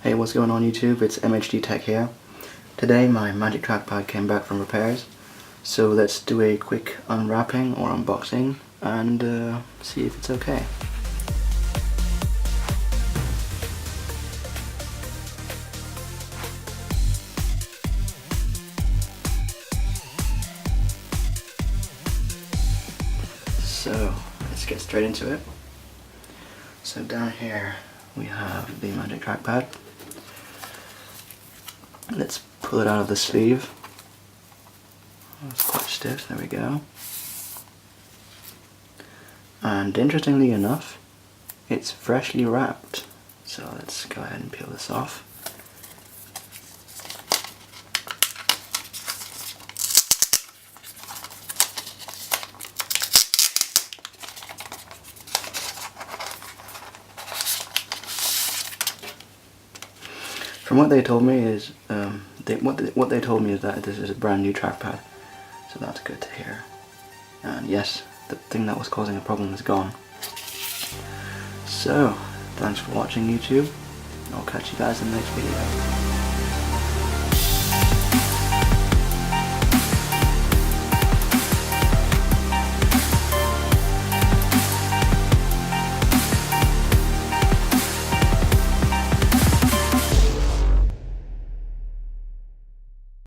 Hey, what's going on YouTube? It's MHD Tech here. Today my Magic Trackpad came back from repairs, so let's do a quick unwrapping or unboxing and see if it's okay. So let's get straight into it. So down here we have the Magic Trackpad. Let's pull it out of the sleeve. It's quite stiff, there we go. And interestingly enough, it's freshly wrapped. So let's go ahead and peel this off. From what they told me is, what they told me is that this is a brand new trackpad, so that's good to hear. And yes, the thing that was causing a problem is gone. So, thanks for watching YouTube, and I'll catch you guys in the next video.